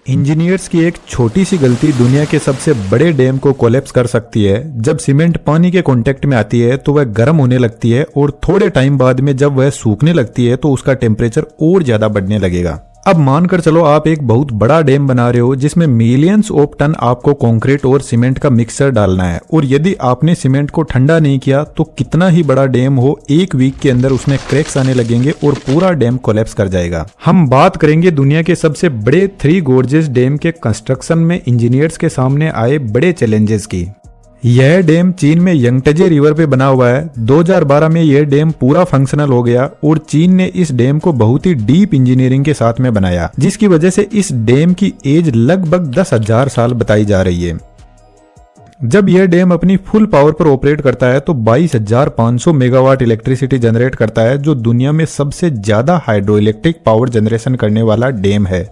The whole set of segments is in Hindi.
इंजीनियर्स की एक छोटी सी गलती दुनिया के सबसे बड़े डैम को कोलैप्स कर सकती है। जब सीमेंट पानी के कांटेक्ट में आती है तो वह गर्म होने लगती है और थोड़े टाइम बाद में जब वह सूखने लगती है तो उसका टेम्परेचर और ज्यादा बढ़ने लगेगा। अब मानकर चलो आप एक बहुत बड़ा डैम बना रहे हो जिसमें मिलियंस ऑफ टन आपको कंक्रीट और सीमेंट का मिक्सचर डालना है, और यदि आपने सीमेंट को ठंडा नहीं किया तो कितना ही बड़ा डैम हो, एक वीक के अंदर उसमें क्रैक्स आने लगेंगे और पूरा डैम कोलैप्स कर जाएगा। हम बात करेंगे दुनिया के सबसे बड़े 3 गॉर्जेस डैम के कंस्ट्रक्शन में इंजीनियर्स के सामने आए बड़े चैलेंजेस की। यह डैम चीन में यंगटजे रिवर पे बना हुआ है। 2012 में यह डैम पूरा फंक्शनल हो गया और चीन ने इस डैम को बहुत ही डीप इंजीनियरिंग के साथ में बनाया, जिसकी वजह से इस डैम की एज लगभग 10,000 साल बताई जा रही है। जब यह डैम अपनी फुल पावर पर ऑपरेट करता है तो 22,500 मेगावाट इलेक्ट्रिसिटी जनरेट करता है, जो दुनिया में सबसे ज्यादा हाइड्रो इलेक्ट्रिक पावर जनरेशन करने वाला डैम है।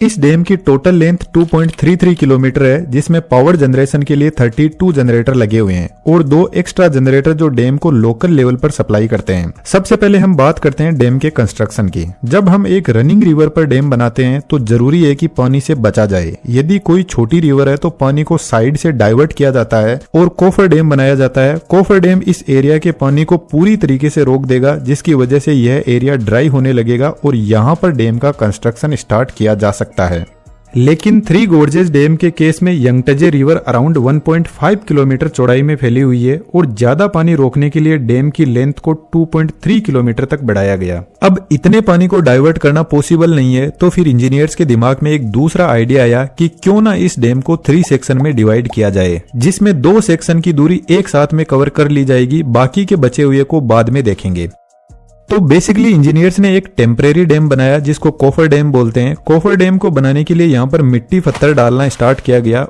इस डैम की टोटल लेंथ 2.33 किलोमीटर है, जिसमें पावर जनरेशन के लिए 32 जनरेटर लगे हुए हैं और 2 एक्स्ट्रा जनरेटर जो डैम को लोकल लेवल पर सप्लाई करते हैं। सबसे पहले हम बात करते हैं डैम के कंस्ट्रक्शन की। जब हम एक रनिंग रिवर पर डैम बनाते हैं तो जरूरी है कि पानी से बचा जाए। यदि कोई छोटी रिवर है तो पानी को साइड से डाइवर्ट किया जाता है और कोफर डैम बनाया जाता है। कोफर डैम इस एरिया के पानी को पूरी तरीके से रोक देगा, जिसकी वजह से यह एरिया ड्राई होने लगेगा और यहाँ पर डैम का कंस्ट्रक्शन स्टार्ट किया जा सकता है। लेकिन 3 गॉर्जेस डैम के केस में यंगटजे रिवर अराउंड 1.5 किलोमीटर चौड़ाई में फैली हुई है और ज्यादा पानी रोकने के लिए डैम की लेंथ को 2.3 किलोमीटर तक बढ़ाया गया। अब इतने पानी को डाइवर्ट करना पॉसिबल नहीं है, तो फिर इंजीनियर्स के दिमाग में एक दूसरा आइडिया आया कि क्यों ना इस डैम को 3 सेक्शन में डिवाइड किया जाए, जिसमें 2 सेक्शन की दूरी एक साथ में कवर कर ली जाएगी, बाकी के बचे हुए को बाद में देखेंगे। तो बेसिकली इंजीनियर्स ने एक टेम्परेरी डैम बनाया जिसको कोफर डैम बोलते हैं। कोफर डैम को बनाने के लिए यहाँ पर मिट्टी पत्थर डालना स्टार्ट किया गया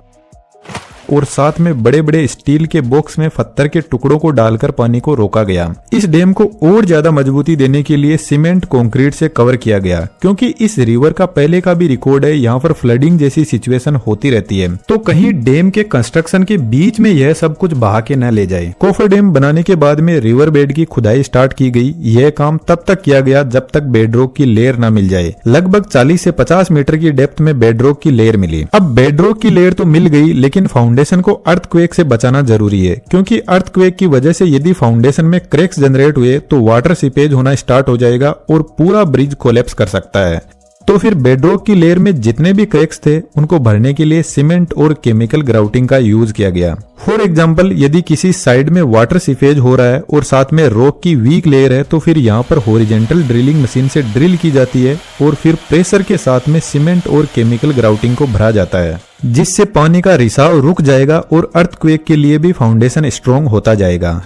और साथ में बड़े बड़े स्टील के बॉक्स में पत्थर के टुकड़ों को डालकर पानी को रोका गया। इस डैम को और ज्यादा मजबूती देने के लिए सीमेंट कंक्रीट से कवर किया गया, क्योंकि इस रिवर का पहले का भी रिकॉर्ड है, यहाँ पर फ्लडिंग जैसी सिचुएशन होती रहती है, तो कहीं डैम के कंस्ट्रक्शन के बीच में यह सब कुछ बहा के न ले जाए। कोफर डैम बनाने के बाद में रिवर बेड की खुदाई स्टार्ट की गई। यह काम तब तक किया गया जब तक बेडरॉक की लेयर न मिल जाए। लगभग 40 से 50 मीटर की डेप्थ में बेडरॉक की लेयर मिली। अब बेडरॉक की लेयर तो मिल गई, लेकिन फाउंडेशन को अर्थक्वेक से बचाना जरूरी है, क्योंकि अर्थक्वेक की वजह से यदि फाउंडेशन में क्रैक्स जनरेट हुए तो वाटर सीपेज होना स्टार्ट हो जाएगा और पूरा ब्रिज कोलैप्स कर सकता है। तो फिर बेडरॉक की लेयर में जितने भी क्रैक्स थे उनको भरने के लिए सीमेंट और केमिकल ग्राउटिंग का यूज किया गया। फॉर एग्जांपल, यदि किसी साइड में वाटर सीपेज हो रहा है और साथ में रॉक की वीक लेयर है तो फिर यहाँ पर हॉरिजॉन्टल ड्रिलिंग मशीन से ड्रिल की जाती है और फिर प्रेशर के साथ में सीमेंट और केमिकल ग्राउटिंग को भरा जाता है, जिससे पानी का रिसाव रुक जाएगा और अर्थक्वेक के लिए भी फाउंडेशन स्ट्रॉन्ग होता जाएगा।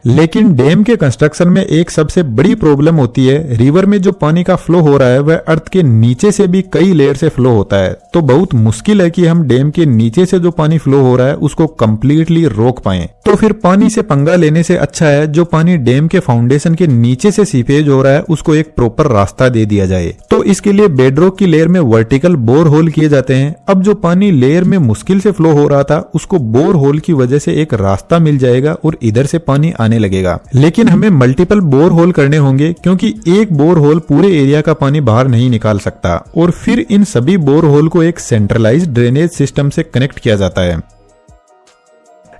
लेकिन डैम के कंस्ट्रक्शन में एक सबसे बड़ी प्रॉब्लम होती है, रिवर में जो पानी का फ्लो हो रहा है वह अर्थ के नीचे से भी कई लेयर से फ्लो होता है, तो बहुत मुश्किल है कि हम डैम के नीचे से जो पानी फ्लो हो रहा है उसको कंप्लीटली रोक पाए। तो फिर पानी से पंगा लेने से अच्छा है जो पानी डैम के फाउंडेशन के नीचे से सीपेज हो रहा है उसको एक प्रॉपर रास्ता दे दिया जाए। तो इसके लिए बेडरॉक की लेयर में वर्टिकल बोर होल किए जाते हैं। अब जो पानी लेयर में मुश्किल से फ्लो हो रहा था उसको बोर होल की वजह से एक रास्ता मिल जाएगा और इधर से पानी आने लगेगा। लेकिन हमें मल्टीपल बोर होल करने होंगे, क्योंकि एक बोर होल पूरे एरिया का पानी बाहर नहीं निकाल सकता, और फिर इन सभी बोर होल को एक सेंट्रलाइज्ड ड्रेनेज सिस्टम से कनेक्ट किया जाता है।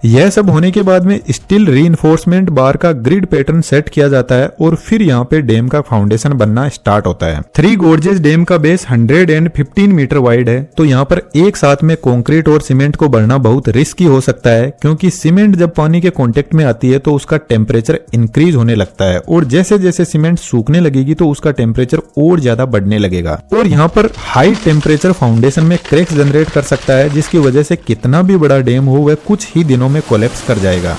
यह सब होने के बाद में स्टील रीइंफोर्समेंट बार का ग्रिड पैटर्न सेट किया जाता है और फिर यहाँ पे डैम का फाउंडेशन बनना स्टार्ट होता है। 3 गॉर्जेस डैम का बेस 115 मीटर वाइड है, तो यहाँ पर एक साथ में कंक्रीट और सीमेंट को भरना बहुत रिस्की हो सकता है, क्योंकि सीमेंट जब पानी के कांटेक्ट में आती है तो उसका टेम्परेचर इंक्रीज होने लगता है और जैसे जैसे सीमेंट सूखने लगेगी तो उसका टेम्परेचर और ज्यादा बढ़ने लगेगा और यहाँ पर हाई टेम्परेचर फाउंडेशन में क्रैक्स जनरेट कर सकता है, जिसकी वजह से कितना भी बड़ा डैम हो वह कुछ ही दिनों में कोलैप्स कर जाएगा।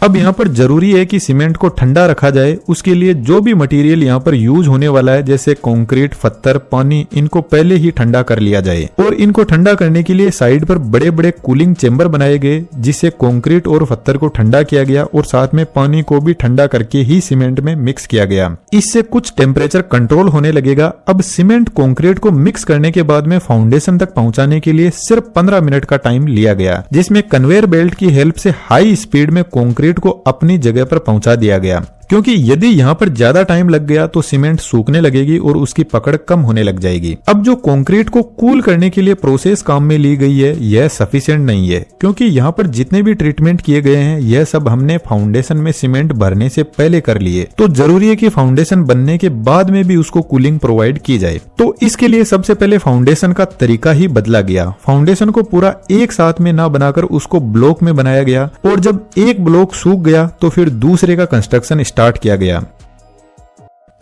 अब यहाँ पर जरूरी है कि सीमेंट को ठंडा रखा जाए। उसके लिए जो भी मटेरियल यहाँ पर यूज होने वाला है जैसे कंक्रीट, पत्थर, पानी, इनको पहले ही ठंडा कर लिया जाए और इनको ठंडा करने के लिए साइड पर बड़े बड़े कूलिंग चेंबर बनाए गए, जिससे कंक्रीट और पत्थर को ठंडा किया गया और साथ में पानी को भी ठंडा करके ही सीमेंट में मिक्स किया गया। इससे कुछ टेम्परेचर कंट्रोल होने लगेगा। अब सीमेंट कंक्रीट को मिक्स करने के बाद में फाउंडेशन तक पहुंचाने के लिए सिर्फ 15 मिनट का टाइम लिया गया, जिसमें कन्वेयर बेल्ट की हेल्प से हाई स्पीड में कंक्रीट को अपनी जगह पर पहुंचा दिया गया। क्योंकि यदि यहाँ पर ज्यादा टाइम लग गया तो सीमेंट सूखने लगेगी और उसकी पकड़ कम होने लग जाएगी। अब जो कंक्रीट को कूल करने के लिए प्रोसेस काम में ली गई है यह सफिशिएंट नहीं है, क्योंकि यहाँ पर जितने भी ट्रीटमेंट किए गए हैं यह सब हमने फाउंडेशन में सीमेंट भरने से पहले कर लिए। तो जरूरी है कि फाउंडेशन बनने के बाद में भी उसको कूलिंग प्रोवाइड की जाए। तो इसके लिए सबसे पहले फाउंडेशन का तरीका ही बदला गया। फाउंडेशन को पूरा एक साथ में ना बनाकर उसको ब्लॉक में बनाया गया और जब एक ब्लॉक सूख गया तो फिर दूसरे का कंस्ट्रक्शन स्टार्ट किया गया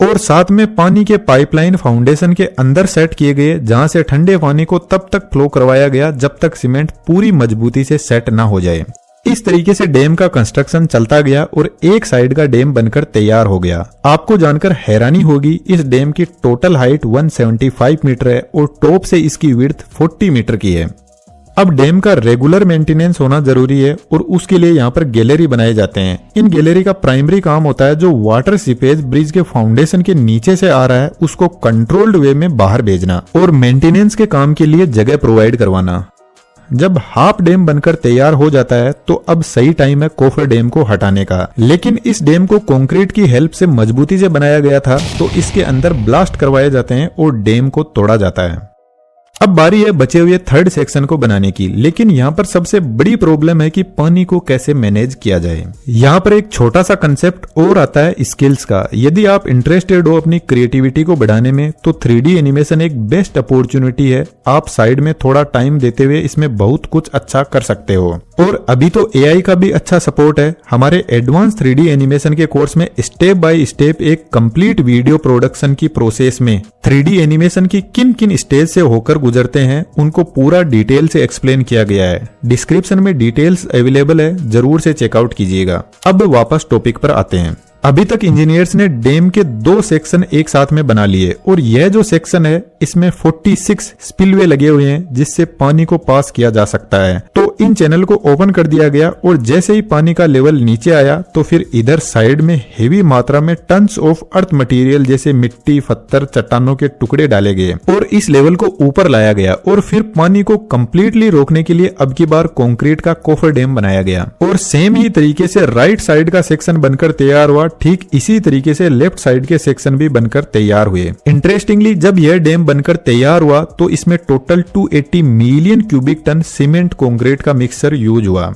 और साथ में पानी के पाइपलाइन फाउंडेशन के अंदर सेट किए गए, जहां से ठंडे पानी को तब तक फ्लो करवाया गया जब तक सीमेंट पूरी मजबूती से सेट ना हो जाए। इस तरीके से डैम का कंस्ट्रक्शन चलता गया और एक साइड का डैम बनकर तैयार हो गया। आपको जानकर हैरानी होगी, इस डैम की टोटल हाइट 175 मीटर है और टॉप से इसकी विड्थ 40 मीटर की है। अब डैम का रेगुलर मेंटेनेंस होना जरूरी है और उसके लिए यहाँ पर गैलरी बनाए जाते हैं। इन गैलरी का प्राइमरी काम होता है जो वाटर सीपेज ब्रिज के फाउंडेशन के नीचे से आ रहा है उसको कंट्रोल्ड वे में बाहर भेजना और मेंटेनेंस के काम के लिए जगह प्रोवाइड करवाना। जब हाफ डैम बनकर तैयार हो जाता है तो अब सही टाइम है कोफर डैम को हटाने का। लेकिन इस डैम को कंक्रीट की हेल्प से मजबूती से बनाया गया था तो इसके अंदर ब्लास्ट करवाए जाते हैं और डैम को तोड़ा जाता है। अब बारी है बचे हुए थर्ड सेक्शन को बनाने की, लेकिन यहाँ पर सबसे बड़ी प्रॉब्लम है कि पानी को कैसे मैनेज किया जाए। यहाँ पर एक छोटा सा कंसेप्ट और आता है स्किल्स का। यदि आप इंटरेस्टेड हो अपनी क्रिएटिविटी को बढ़ाने में तो 3D एनिमेशन एक बेस्ट अपॉर्चुनिटी है। आप साइड में थोड़ा टाइम देते हुए इसमें बहुत कुछ अच्छा कर सकते हो। और अभी तो AI का भी अच्छा सपोर्ट है। हमारे एडवांस 3D एनिमेशन के कोर्स में स्टेप बाय स्टेप एक कंप्लीट वीडियो प्रोडक्शन की प्रोसेस में 3D एनिमेशन की किन किन स्टेज से होकर गुजरते हैं उनको पूरा डिटेल से एक्सप्लेन किया गया है। डिस्क्रिप्शन में डिटेल्स अवेलेबल है, जरूर से चेकआउट कीजिएगा। अब वापस टॉपिक पर आते हैं। अभी तक इंजीनियर्स ने डैम के 2 सेक्शन एक साथ में बना लिए और यह जो सेक्शन है इसमें 46 स्पिलवे लगे हुए हैं जिससे पानी को पास किया जा सकता है। तो इन चैनल को ओपन कर दिया गया और जैसे ही पानी का लेवल नीचे आया तो फिर इधर साइड में हेवी मात्रा में टन्स ऑफ अर्थ मटेरियल जैसे मिट्टी, पत्थर, चट्टानों के टुकड़े डाले गए और इस लेवल को ऊपर लाया गया और फिर पानी को कंप्लीटली रोकने के लिए अब की बार कंक्रीट का कोफर डैम बनाया गया। और सेम ही तरीके से राइट साइड का सेक्शन बनकर तैयार हुआ। ठीक इसी तरीके से लेफ्ट साइड के सेक्शन भी बनकर तैयार हुए। इंटरेस्टिंगली जब यह डैम बनकर तैयार हुआ तो इसमें total 280 million cubic ton cement concrete का मिक्सचर यूज हुआ।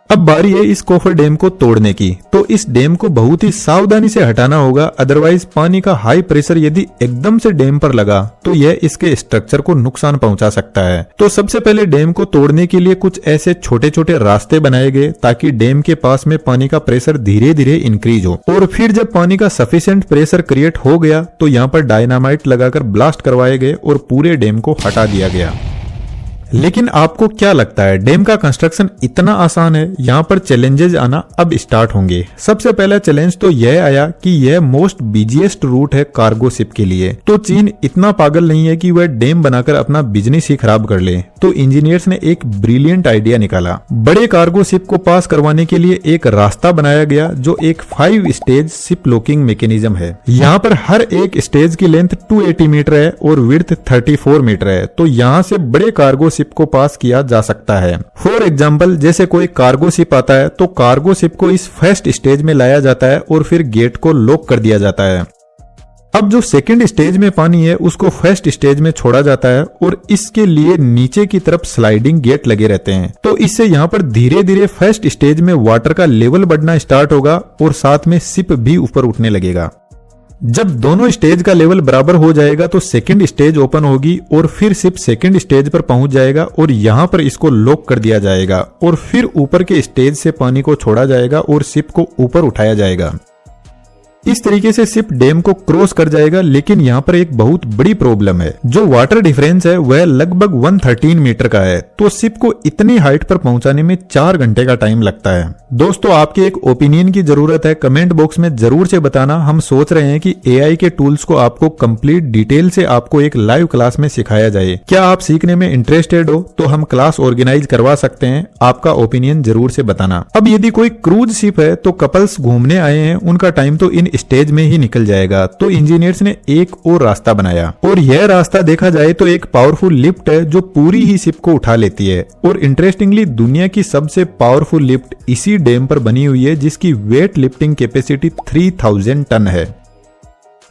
अब बारी है इस कोफर डैम को तोड़ने की। तो इस डैम को बहुत ही सावधानी से हटाना होगा, अदरवाइज पानी का हाई प्रेशर यदि एकदम से डैम पर लगा तो यह इसके स्ट्रक्चर को नुकसान पहुंचा सकता है। तो सबसे पहले डैम को तोड़ने के लिए कुछ ऐसे छोटे छोटे रास्ते बनाए गए ताकि डैम के पास में पानी का प्रेशर धीरे धीरे इंक्रीज हो। और फिर जब पानी का सफिशिएंट प्रेशर क्रिएट हो गया तो यहाँ पर डायनामाइट लगाकर ब्लास्ट करवाए गए और पूरे डैम को हटा दिया गया। लेकिन आपको क्या लगता है डैम का कंस्ट्रक्शन इतना आसान है? यहाँ पर चैलेंजेस आना अब स्टार्ट होंगे। सबसे पहला चैलेंज तो यह आया कि यह मोस्ट बिजिएस्ट रूट है कार्गो शिप के लिए। तो चीन इतना पागल नहीं है कि वह डैम बनाकर अपना बिजनेस ही खराब कर ले। तो इंजीनियर्स ने एक ब्रिलियंट आइडिया निकाला। बड़े कार्गो शिप को पास करवाने के लिए एक रास्ता बनाया गया जो एक 5 स्टेज शिप लॉकिंग मैकेनिज्म है। यहाँ पर हर एक स्टेज की लेंथ 280 मीटर है और विड्थ 34 मीटर है। तो यहाँ से बड़े कार्गो शिप को पास किया जा सकता है। फॉर एग्जाम्पल जैसे कोई कार्गो शिप आता है तो कार्गो शिप को इस फर्स्ट स्टेज में लाया जाता है और फिर गेट को लॉक कर दिया जाता है। अब जो सेकंड स्टेज में पानी है उसको फर्स्ट स्टेज में छोड़ा जाता है और इसके लिए नीचे की तरफ स्लाइडिंग गेट लगे रहते हैं। तो इससे यहाँ पर धीरे धीरे फर्स्ट स्टेज में वाटर का लेवल बढ़ना स्टार्ट होगा और साथ में शिप भी ऊपर उठने लगेगा। जब दोनों स्टेज का लेवल बराबर हो जाएगा तो सेकंड स्टेज ओपन होगी और फिर शिप सेकंड स्टेज पर पहुंच जाएगा और यहाँ पर इसको लॉक कर दिया जाएगा और फिर ऊपर के स्टेज से पानी को छोड़ा जाएगा और शिप को ऊपर उठाया जाएगा। इस तरीके से शिप डैम को क्रॉस कर जाएगा। लेकिन यहाँ पर एक बहुत बड़ी प्रॉब्लम है, जो वाटर डिफरेंस है वह लगभग 113 मीटर का है। तो शिप को इतनी हाइट पर पहुंचाने में 4 घंटे का टाइम लगता है। दोस्तों आपके एक ओपिनियन की जरूरत है, कमेंट बॉक्स में जरूर से बताना। हम सोच रहे हैं कि AI के टूल्स को आपको कंप्लीट डिटेल से आपको एक लाइव क्लास में सिखाया जाए। क्या आप सीखने में इंटरेस्टेड हो तो हम क्लास ऑर्गेनाइज करवा सकते हैं। आपका ओपिनियन जरूर से बताना। अब यदि कोई क्रूज शिप है तो कपल्स घूमने आए हैं, उनका टाइम तो इन स्टेज में ही निकल जाएगा। तो इंजीनियर्स ने एक और रास्ता बनाया, और यह रास्ता देखा जाए तो एक पावरफुल लिफ्ट है जो पूरी ही शिप को उठा लेती है। और इंटरेस्टिंगली दुनिया की सबसे पावरफुल लिफ्ट इसी डैम पर बनी हुई है, जिसकी वेट लिफ्टिंग कैपेसिटी 3000 टन है।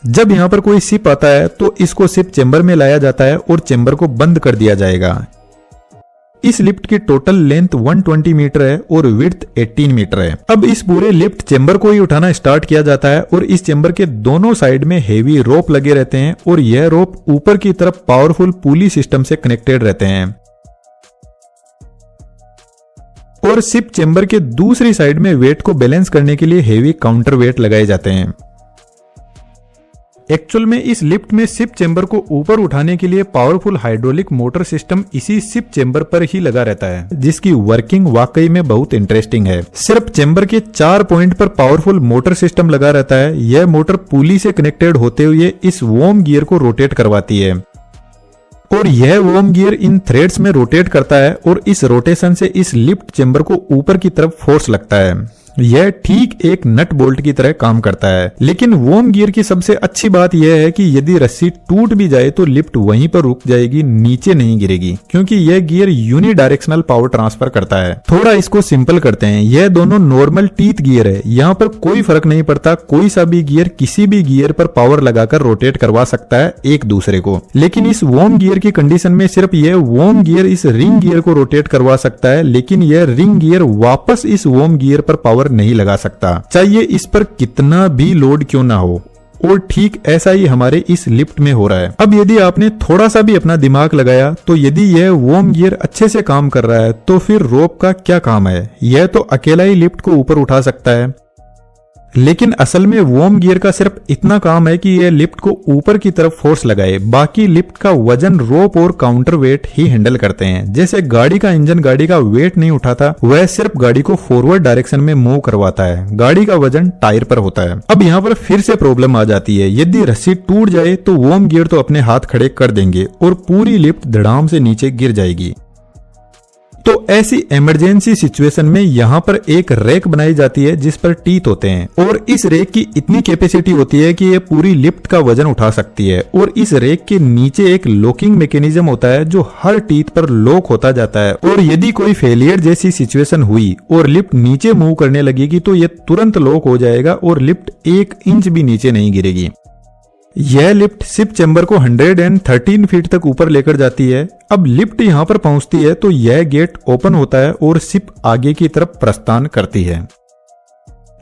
जब यहाँ पर कोई शिप आता है तो इसको शिप चेंबर में लाया जाता है और चेंबर को बंद कर दिया जाएगा। इस लिफ्ट की टोटल लेंथ 120 मीटर है और विड्थ 18 मीटर है। अब इस पूरे लिफ्ट चेंबर को ही उठाना स्टार्ट किया जाता है, और इस चेंबर के दोनों साइड में हेवी रोप लगे रहते हैं, और यह रोप ऊपर की तरफ पावरफुल पुली सिस्टम से कनेक्टेड रहते हैं। और शिप चेंबर के दूसरी साइड में वेट को बैलेंस करने के लिए हेवी काउंटर वेट लगाए जाते हैं। एक्चुअल में इस लिफ्ट में शिप चेंबर को ऊपर उठाने के लिए पावरफुल हाइड्रोलिक मोटर सिस्टम इसी शिप चेंबर पर ही लगा रहता है, जिसकी वर्किंग वाकई में बहुत इंटरेस्टिंग है। सिर्फ चेंबर के 4 पॉइंट पर पावरफुल मोटर सिस्टम लगा रहता है। यह मोटर पुली से कनेक्टेड होते हुए इस वॉर्म गियर को रोटेट करवाती है, और यह वॉर्म गियर इन थ्रेड्स में रोटेट करता है, और इस रोटेशन से इस लिफ्ट चेंबर को ऊपर की तरफ फोर्स लगता है। यह ठीक एक नट बोल्ट की तरह काम करता है। लेकिन वॉर्म गियर की सबसे अच्छी बात यह है कि यदि रस्सी टूट भी जाए तो लिफ्ट वहीं पर रुक जाएगी, नीचे नहीं गिरेगी, क्योंकि यह gear unidirectional power transfer करता है। थोड़ा इसको सिंपल करते हैं, यह दोनों नॉर्मल टीथ गियर है। यहाँ पर कोई फर्क नहीं पड़ता, कोई सा भी गियर किसी भी गियर पर पावर लगाकर रोटेट करवा सकता है एक दूसरे को। लेकिन इस वॉर्म गियर की कंडीशन में सिर्फ यह वॉर्म गियर इस रिंग गियर को रोटेट करवा सकता है, लेकिन यह रिंग गियर वापस इस वॉर्म गियर पर पावर नहीं लगा सकता, चाहिए इस पर कितना भी लोड क्यों ना हो। और ठीक ऐसा ही हमारे इस लिफ्ट में हो रहा है। अब यदि आपने थोड़ा सा भी अपना दिमाग लगाया तो यदि यह वॉर्म गियर अच्छे से काम कर रहा है तो फिर रोप का क्या काम है। यह तो अकेला ही लिफ्ट को ऊपर उठा सकता है, लेकिन असल में वॉर्म गियर का सिर्फ इतना काम है कि यह लिफ्ट को ऊपर की तरफ फोर्स लगाए, बाकी लिफ्ट का वजन रोप और काउंटर वेट ही हैंडल करते हैं। जैसे गाड़ी का इंजन गाड़ी का वेट नहीं उठाता, वह सिर्फ गाड़ी को फॉरवर्ड डायरेक्शन में मूव करवाता है। गाड़ी का वजन टायर पर होता है। अब यहाँ पर फिर से प्रॉब्लम आ जाती है, यदि रस्सी टूट जाए तो वॉर्म गियर तो अपने हाथ खड़े कर देंगे और पूरी लिफ्ट धड़ाम से नीचे गिर जाएगी। तो ऐसी इमरजेंसी सिचुएशन में यहाँ पर एक रैक बनाई जाती है जिस पर टीथ होते हैं, और इस रैक की इतनी कैपेसिटी होती है कि ये पूरी लिफ्ट का वजन उठा सकती है। और इस रैक के नीचे एक लॉकिंग मैकेनिज्म होता है जो हर टीथ पर लॉक होता जाता है, और यदि कोई फेलियर जैसी सिचुएशन हुई और लिफ्ट नीचे मूव करने लगेगी तो यह तुरंत लॉक हो जाएगा और लिफ्ट 1 इंच भी नीचे नहीं गिरेगी। यह लिफ्ट शिप चेंबर को 113 फीट तक ऊपर लेकर जाती है। अब लिफ्ट यहाँ पर पहुंचती है तो यह गेट ओपन होता है और शिप आगे की तरफ प्रस्थान करती है।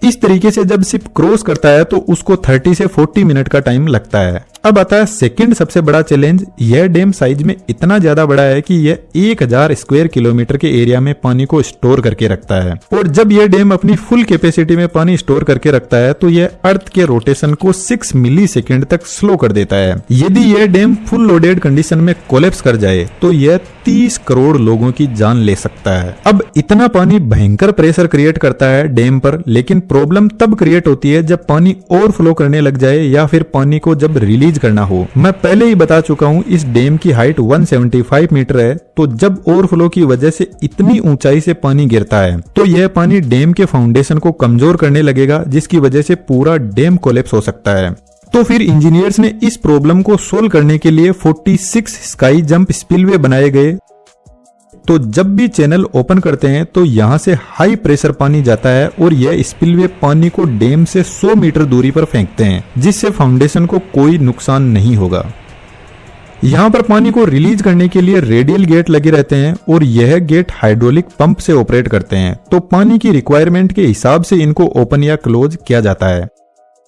इस तरीके से जब शिप क्रॉस करता है तो उसको 30 से 40 मिनट का टाइम लगता है। अब आता है सेकंड सबसे बड़ा चैलेंज। यह डैम साइज में इतना ज्यादा बड़ा है कि यह 1000 स्क्वायर किलोमीटर के एरिया में पानी को स्टोर करके रखता है, और जब यह डैम अपनी फुल कैपेसिटी में पानी स्टोर करके रखता है तो यह अर्थ के रोटेशन को 6 मिली सेकेंड तक स्लो कर देता है। यदि यह डैम फुल लोडेड कंडीशन में कोलैप्स कर जाए तो यह 30 करोड़ लोगों की जान ले सकता है। अब इतना पानी भयंकर प्रेशर क्रिएट करता है डैम पर, लेकिन प्रॉब्लम तब क्रिएट होती है जब पानी ओवरफ्लो करने लग जाए या फिर पानी को जब रिलीज करना हो। मैं पहले ही बता चुका हूं इस डैम की हाइट 175 मीटर है, तो जब ओवरफ्लो की वजह से इतनी ऊंचाई से पानी गिरता है तो यह पानी डैम के फाउंडेशन को कमजोर करने लगेगा, जिसकी वजह से पूरा डैम कोलैप्स हो सकता है। तो फिर इंजीनियर्स ने इस प्रॉब्लम को सोल्व करने के लिए 46 स्काई जंप स्पिलवे बनाए गए। तो जब भी चैनल ओपन करते हैं तो यहां से हाई प्रेशर पानी जाता है और यह स्पिलवे पानी को डैम से 100 मीटर दूरी पर फेंकते हैं, जिससे फाउंडेशन को कोई नुकसान नहीं होगा। यहाँ पर पानी को रिलीज करने के लिए रेडियल गेट लगे रहते हैं और यह गेट हाइड्रोलिक पंप से ऑपरेट करते हैं, तो पानी की रिक्वायरमेंट के हिसाब से इनको ओपन या क्लोज किया जाता है।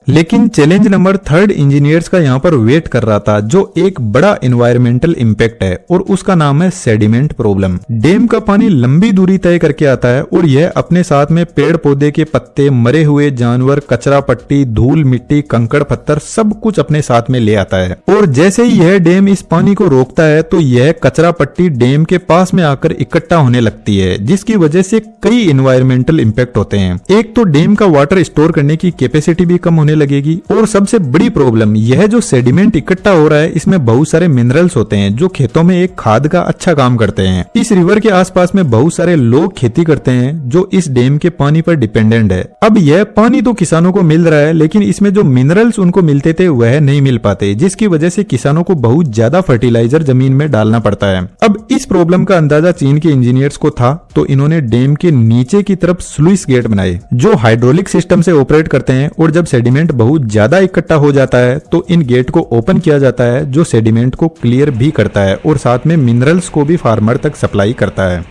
लेकिन चैलेंज नंबर 3 इंजीनियर्स का यहाँ पर वेट कर रहा था, जो एक बड़ा एनवायरमेंटल इम्पैक्ट है और उसका नाम है सेडिमेंट प्रॉब्लम। डैम का पानी लंबी दूरी तय करके आता है और यह अपने साथ में पेड़ पौधे के पत्ते, मरे हुए जानवर, कचरा पट्टी, धूल मिट्टी, कंकड़ पत्थर सब कुछ अपने साथ में ले आता है। और जैसे ही यह डैम इस पानी को रोकता है तो यह कचरा पट्टी डैम के पास में आकर इकट्ठा होने लगती है, जिसकी वजह से कई एनवायरमेंटल इम्पैक्ट होते हैं। एक तो डैम का वाटर स्टोर करने की कैपेसिटी भी कम होने लगेगी। और सबसे बड़ी प्रॉब्लम यह जो सेडिमेंट इकट्ठा हो रहा है इसमें बहुत सारे मिनरल्स होते हैं जो खेतों में एक खाद का अच्छा काम करते हैं। इस रिवर के आसपास में बहुत सारे लोग खेती करते हैं जो इस डैम के पानी पर डिपेंडेंट है। अब यह पानी तो किसानों को मिल रहा है लेकिन इसमें जो मिनरल्स उनको मिलते थे वह नहीं मिल पाते, जिसकी वजह से किसानों को बहुत ज्यादा फर्टिलाइजर जमीन में डालना पड़ता है। अब इस प्रॉब्लम का अंदाजा चीन के इंजीनियर्स को था तो इन्होंने डैम के नीचे की तरफ स्लुइस गेट बनाए जो हाइड्रोलिक सिस्टम से ऑपरेट करते हैं, और जब सेडिमेंट बहुत ज्यादा इकट्ठा हो जाता है तो इन गेट को ओपन किया जाता है जो सेडिमेंट को क्लियर भी करता है और साथ में मिनरल्स को भी फार्मर तक सप्लाई करता है।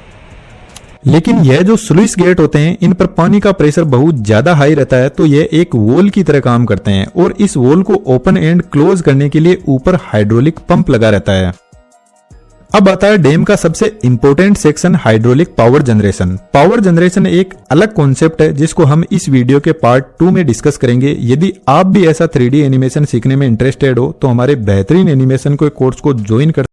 लेकिन यह जो स्लुइस गेट होते हैं इन पर पानी का प्रेशर बहुत ज्यादा हाई रहता है तो यह एक वॉल की तरह काम करते हैं, और इस वॉल को ओपन एंड क्लोज करने के लिए ऊपर हाइड्रोलिक पंप लगा रहता है। अब आता है डैम का सबसे important section, hydraulic power generation. Power generation एक अलग कॉन्सेप्ट है जिसको हम इस वीडियो के पार्ट 2 में डिस्कस करेंगे। यदि आप भी ऐसा 3D एनिमेशन सीखने में इंटरेस्टेड हो तो हमारे बेहतरीन एनिमेशन कोर्स को ज्वाइन कर